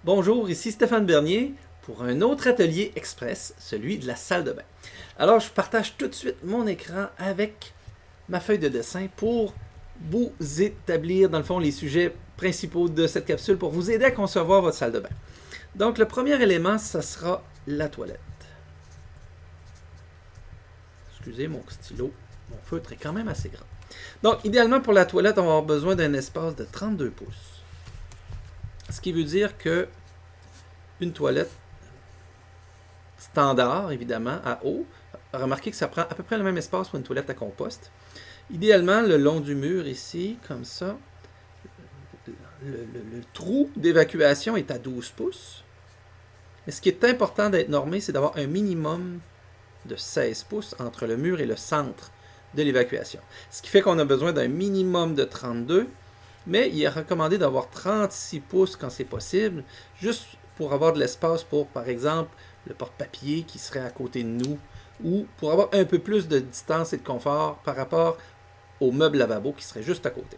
Bonjour, ici Stéphane Bernier pour un autre atelier express, celui de la salle de bain. Alors, je partage tout de suite mon écran avec ma feuille de dessin pour vous établir, dans le fond, les sujets principaux de cette capsule pour vous aider à concevoir votre salle de bain. Donc, le premier élément, ça sera la toilette. Excusez mon stylo, mon feutre est quand même assez grand. Donc, idéalement, pour la toilette, on va avoir besoin d'un espace de 32 pouces. Ce qui veut dire que une toilette standard, évidemment, à eau, remarquez que ça prend à peu près le même espace pour une toilette à compost. Idéalement, le long du mur ici, comme ça, le trou d'évacuation est à 12 pouces. Mais ce qui est important d'être normé, c'est d'avoir un minimum de 16 pouces entre le mur et le centre de l'évacuation. Ce qui fait qu'on a besoin d'un minimum de 32, mais il est recommandé d'avoir 36 pouces quand c'est possible, juste pour avoir de l'espace pour, par exemple, le porte-papier qui serait à côté de nous, ou pour avoir un peu plus de distance et de confort par rapport au meuble lavabo qui serait juste à côté.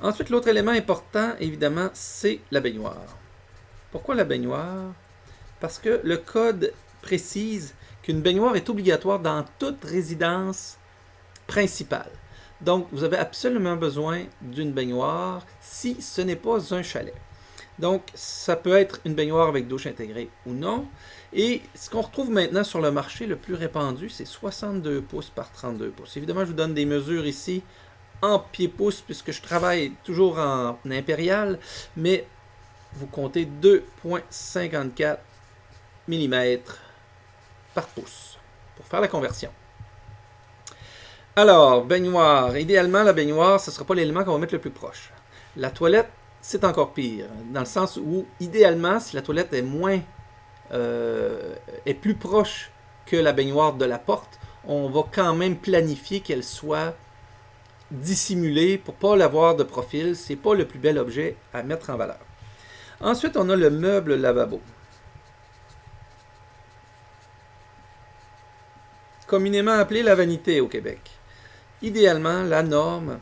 Ensuite, l'autre élément important, évidemment, c'est la baignoire. Pourquoi la baignoire? Parce que le code précise qu'une baignoire est obligatoire dans toute résidence principale. Donc, vous avez absolument besoin d'une baignoire si ce n'est pas un chalet. Donc, ça peut être une baignoire avec douche intégrée ou non. Et ce qu'on retrouve maintenant sur le marché le plus répandu, c'est 62 pouces par 32 pouces. Évidemment, je vous donne des mesures ici en pieds-pouces puisque je travaille toujours en impérial, mais vous comptez 2,54 mm par pouce pour faire la conversion. Alors, baignoire. Idéalement, la baignoire, ce ne sera pas l'élément qu'on va mettre le plus proche. La toilette, c'est encore pire, dans le sens où, idéalement, si la toilette est plus proche que la baignoire de la porte, on va quand même planifier qu'elle soit dissimulée pour ne pas l'avoir de profil. Ce n'est pas le plus bel objet à mettre en valeur. Ensuite, on a le meuble lavabo. Communément appelé la vanité au Québec. Idéalement, la norme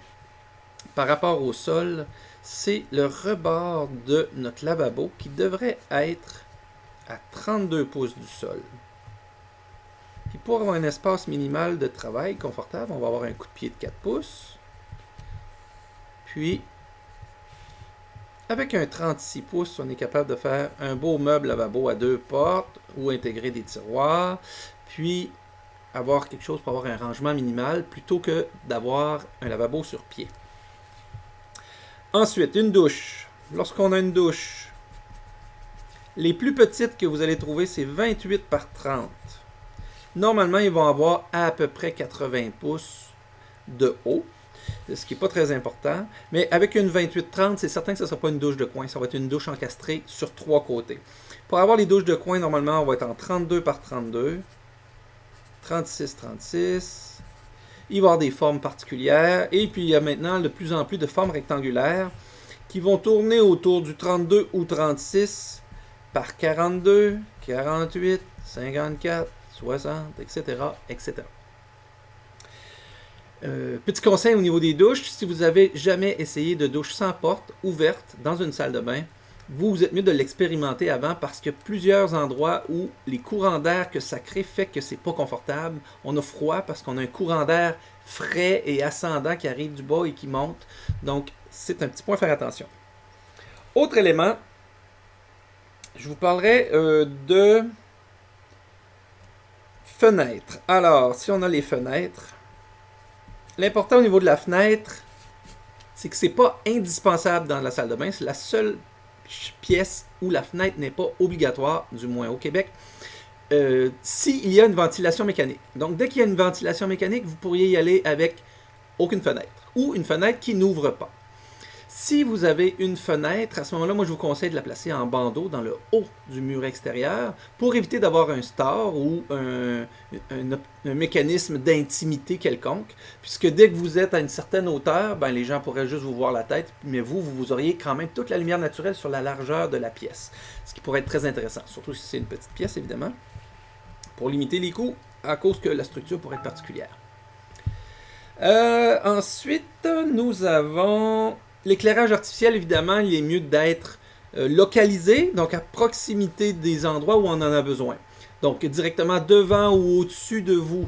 par rapport au sol, c'est le rebord de notre lavabo qui devrait être à 32 pouces du sol. Puis pour avoir un espace minimal de travail confortable, on va avoir un coup de pied de 4 pouces. Puis, avec un 36 pouces, on est capable de faire un beau meuble lavabo à 2 portes ou intégrer des tiroirs. Puis, avoir quelque chose pour avoir un rangement minimal plutôt que d'avoir un lavabo sur pied. Ensuite, une douche. Lorsqu'on a une douche, les plus petites que vous allez trouver, c'est 28 par 30. Normalement, ils vont avoir à peu près 80 pouces de haut, ce qui n'est pas très important. Mais avec une 28-30, c'est certain que ce ne sera pas une douche de coin. Ça va être une douche encastrée sur 3 côtés. Pour avoir les douches de coin, normalement, on va être en 32 par 32. 36-36. Il va y avoir des formes particulières. Et puis, il y a maintenant de plus en plus de formes rectangulaires qui vont tourner autour du 32 ou 36 par 42, 48, 54, 60, etc. etc. Petit conseil au niveau des douches, si vous n'avez jamais essayé de douche sans porte ouverte dans une salle de bain, vous êtes mieux de l'expérimenter avant parce que plusieurs endroits où les courants d'air que ça crée fait que c'est pas confortable. On a froid parce qu'on a un courant d'air frais et ascendant qui arrive du bas et qui monte. Donc, c'est un petit point à faire attention. Autre élément, je vous parlerai de fenêtres. Alors, si on a les fenêtres, l'important au niveau de la fenêtre, c'est que c'est pas indispensable dans la salle de bain. C'est la seule pièce où la fenêtre n'est pas obligatoire, du moins au Québec, s'il y a une ventilation mécanique. Donc, dès qu'il y a une ventilation mécanique, vous pourriez y aller avec aucune fenêtre ou une fenêtre qui n'ouvre pas. Si vous avez une fenêtre, à ce moment-là, moi, je vous conseille de la placer en bandeau dans le haut du mur extérieur pour éviter d'avoir un star ou un mécanisme d'intimité quelconque, puisque dès que vous êtes à une certaine hauteur, ben, les gens pourraient juste vous voir la tête, mais vous auriez quand même toute la lumière naturelle sur la largeur de la pièce, ce qui pourrait être très intéressant, surtout si c'est une petite pièce, évidemment, pour limiter les coûts, à cause que la structure pourrait être particulière. Ensuite, nous avons l'éclairage artificiel. Évidemment, il est mieux d'être localisé, donc à proximité des endroits où on en a besoin. Donc directement devant ou au-dessus de vous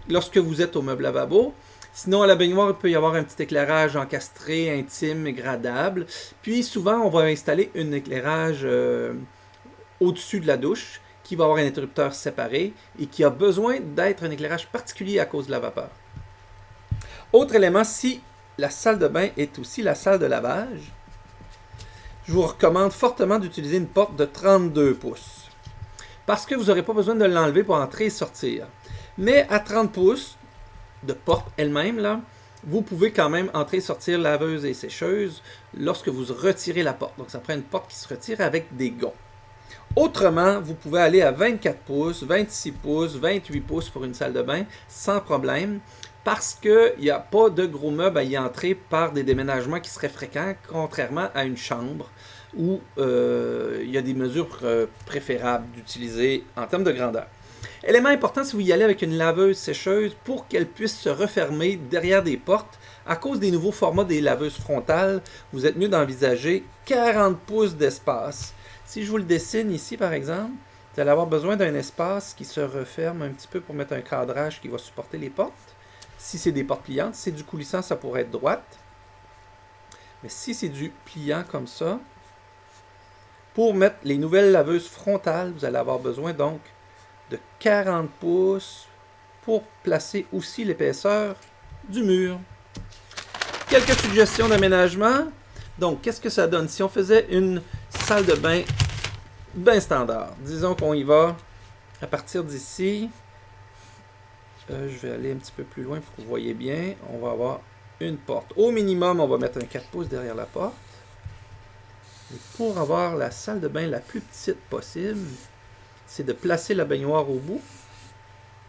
lorsque vous êtes au meuble lavabo. Sinon, à la baignoire, il peut y avoir un petit éclairage encastré, intime, gradable. Puis souvent, on va installer un éclairage au-dessus de la douche qui va avoir un interrupteur séparé et qui a besoin d'être un éclairage particulier à cause de la vapeur. Autre élément, si la salle de bain est aussi la salle de lavage, je vous recommande fortement d'utiliser une porte de 32 pouces. Parce que vous n'aurez pas besoin de l'enlever pour entrer et sortir. Mais à 30 pouces de porte elle-même, là, vous pouvez quand même entrer et sortir laveuse et sécheuse lorsque vous retirez la porte. Donc ça prend une porte qui se retire avec des gonds. Autrement, vous pouvez aller à 24 pouces, 26 pouces, 28 pouces pour une salle de bain sans problème parce qu'il n'y a pas de gros meubles à y entrer par des déménagements qui seraient fréquents, contrairement à une chambre où il y a des mesures préférables d'utiliser en termes de grandeur. Élément important, si vous y allez avec une laveuse sécheuse, pour qu'elle puisse se refermer derrière des portes, à cause des nouveaux formats des laveuses frontales, vous êtes mieux d'envisager 40 pouces d'espace. Si je vous le dessine ici, par exemple, vous allez avoir besoin d'un espace qui se referme un petit peu pour mettre un cadrage qui va supporter les portes. Si c'est des portes pliantes, si c'est du coulissant, ça pourrait être droite. Mais si c'est du pliant comme ça, pour mettre les nouvelles laveuses frontales, vous allez avoir besoin donc de 40 pouces pour placer aussi l'épaisseur du mur. Quelques suggestions d'aménagement. Donc, qu'est-ce que ça donne? Si on faisait une salle de bain bien standard, disons qu'on y va à partir d'ici, je vais aller un petit peu plus loin pour que vous voyez bien. On va avoir une porte. Au minimum, on va mettre un 4 pouces derrière la porte. Et pour avoir la salle de bain la plus petite possible, c'est de placer la baignoire au bout,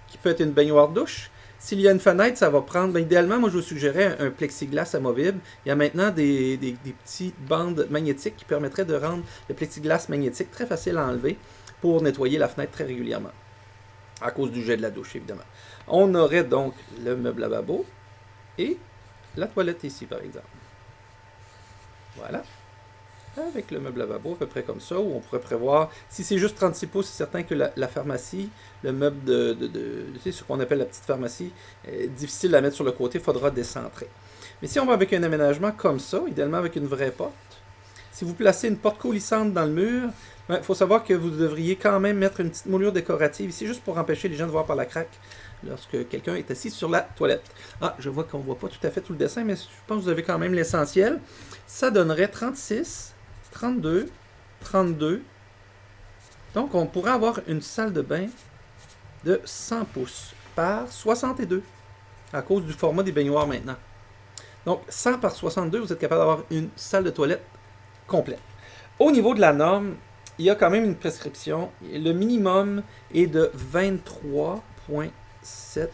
qui peut être une baignoire douche. S'il y a une fenêtre, ça va prendre, idéalement, moi je vous suggérais un plexiglas amovible. Il y a maintenant des petites bandes magnétiques qui permettraient de rendre le plexiglas magnétique très facile à enlever pour nettoyer la fenêtre très régulièrement. À cause du jet de la douche, évidemment. On aurait donc le meuble lavabo et la toilette ici, par exemple. Voilà. Avec le meuble lavabo, à peu près comme ça, où on pourrait prévoir, si c'est juste 36 pouces, c'est certain que la pharmacie, le meuble ce qu'on appelle la petite pharmacie, est difficile à mettre sur le côté, il faudra décentrer. Mais si on va avec un aménagement comme ça, idéalement avec une vraie porte, si vous placez une porte coulissante dans le mur, il faut savoir que vous devriez quand même mettre une petite moulure décorative ici, juste pour empêcher les gens de voir par la craque lorsque quelqu'un est assis sur la toilette. Ah, je vois qu'on ne voit pas tout à fait tout le dessin, mais je pense que vous avez quand même l'essentiel. Ça donnerait 36, 32, 32. Donc, on pourrait avoir une salle de bain de 100 pouces par 62 à cause du format des baignoires maintenant. Donc, 100 par 62, vous êtes capable d'avoir une salle de toilette complète. Au niveau de la norme, il y a quand même une prescription. Le minimum est de 23,7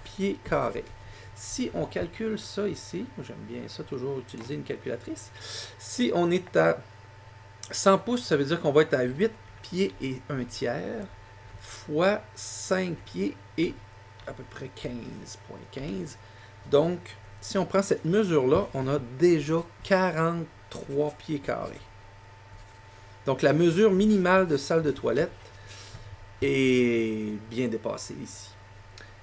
pieds carrés. Si on calcule ça ici, j'aime bien ça toujours utiliser une calculatrice. Si on est à 100 pouces, ça veut dire qu'on va être à 8 pieds et 1 tiers fois 5 pieds et à peu près 15,15. Donc, si on prend cette mesure-là, on a déjà 43 pieds carrés. Donc, la mesure minimale de salle de toilette est bien dépassée ici.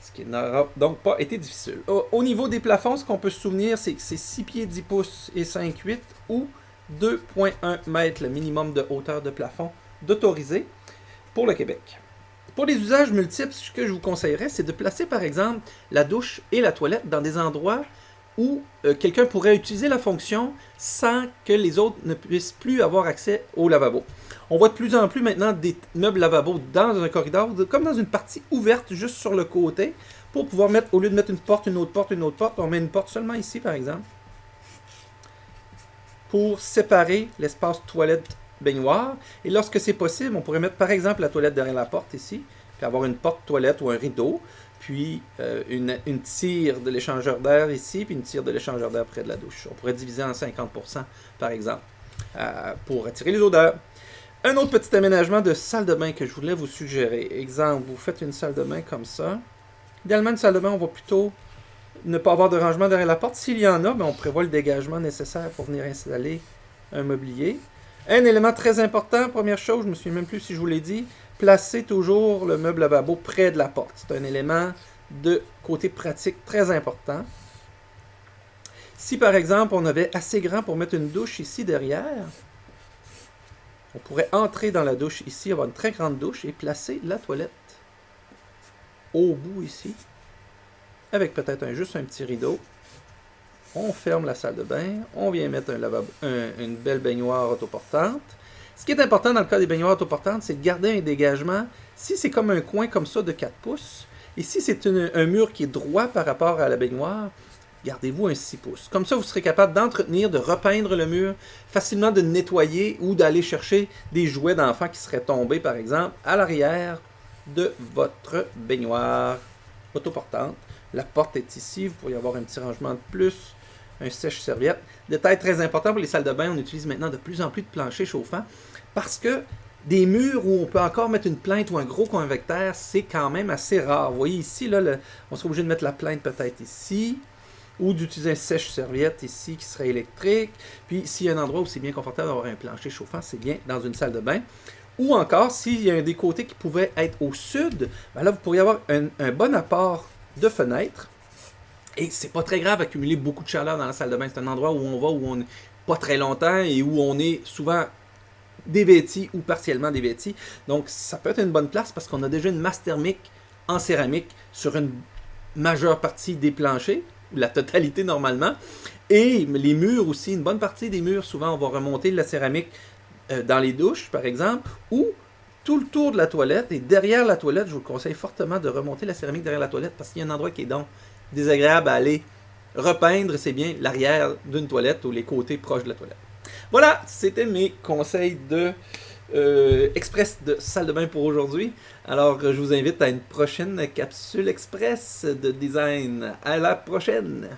Ce qui n'aura donc pas été difficile. Au niveau des plafonds, ce qu'on peut se souvenir, c'est que c'est 6 pieds 10 pouces et 5,8 ou 2,1 mètres le minimum de hauteur de plafond d'autorisé pour le Québec. Pour les usages multiples, ce que je vous conseillerais, c'est de placer par exemple la douche et la toilette dans des endroits où quelqu'un pourrait utiliser la fonction sans que les autres ne puissent plus avoir accès au lavabo. On voit de plus en plus maintenant des meubles lavabo dans un corridor, comme dans une partie ouverte juste sur le côté, pour pouvoir mettre, au lieu de mettre une porte, une autre porte, une autre porte, on met une porte seulement ici par exemple, pour séparer l'espace toilette-baignoire. Et lorsque c'est possible, on pourrait mettre par exemple la toilette derrière la porte ici, puis avoir une porte toilette ou un rideau, puis une tire de l'échangeur d'air ici, puis une tire de l'échangeur d'air près de la douche. On pourrait diviser en 50% par exemple, pour attirer les odeurs. Un autre petit aménagement de salle de bain que je voulais vous suggérer. Exemple, vous faites une salle de bain comme ça. Idéalement, une salle de bain, on va plutôt ne pas avoir de rangement derrière la porte. S'il y en a, on prévoit le dégagement nécessaire pour venir installer un mobilier. Un élément très important, première chose, je ne me souviens même plus si je vous l'ai dit, placez toujours le meuble lavabo près de la porte. C'est un élément de côté pratique très important. Si par exemple on avait assez grand pour mettre une douche ici derrière, on pourrait entrer dans la douche ici, avoir une très grande douche et placer la toilette au bout ici, avec peut-être juste un petit rideau. On ferme la salle de bain, on vient mettre une belle baignoire autoportante. Ce qui est important dans le cas des baignoires autoportantes, c'est de garder un dégagement. Si c'est comme un coin comme ça de 4 pouces, et si c'est un mur qui est droit par rapport à la baignoire, gardez-vous un 6 pouces. Comme ça, vous serez capable d'entretenir, de repeindre le mur, facilement de nettoyer ou d'aller chercher des jouets d'enfants qui seraient tombés, par exemple, à l'arrière de votre baignoire autoportante. La porte est ici, vous pourriez avoir un petit rangement de plus, un sèche-serviette. Détail très important pour les salles de bain, on utilise maintenant de plus en plus de planchers chauffants parce que des murs où on peut encore mettre une plainte ou un gros convecteur, c'est quand même assez rare. Vous voyez ici, là, on serait obligé de mettre la plainte peut-être ici, ou d'utiliser un sèche-serviette ici qui serait électrique. Puis s'il y a un endroit où c'est bien confortable d'avoir un plancher chauffant, c'est bien dans une salle de bain. Ou encore, s'il y a un des côtés qui pouvait être au sud, ben là, vous pourriez avoir un bon apport de fenêtres. Et c'est pas très grave d'accumuler beaucoup de chaleur dans la salle de bain. C'est un endroit où on va, où on n'est pas très longtemps et où on est souvent dévêti ou partiellement dévêti. Donc, ça peut être une bonne place parce qu'on a déjà une masse thermique en céramique sur une majeure partie des planchers, ou la totalité normalement. Et les murs aussi, une bonne partie des murs, souvent, on va remonter la céramique dans les douches, par exemple, ou tout le tour de la toilette. Et derrière la toilette, je vous conseille fortement de remonter la céramique derrière la toilette parce qu'il y a un endroit qui est donc désagréable à aller repeindre, c'est bien l'arrière d'une toilette ou les côtés proches de la toilette. Voilà, c'était mes conseils de express de salle de bain pour aujourd'hui. Alors, je vous invite à une prochaine capsule express de design. À la prochaine!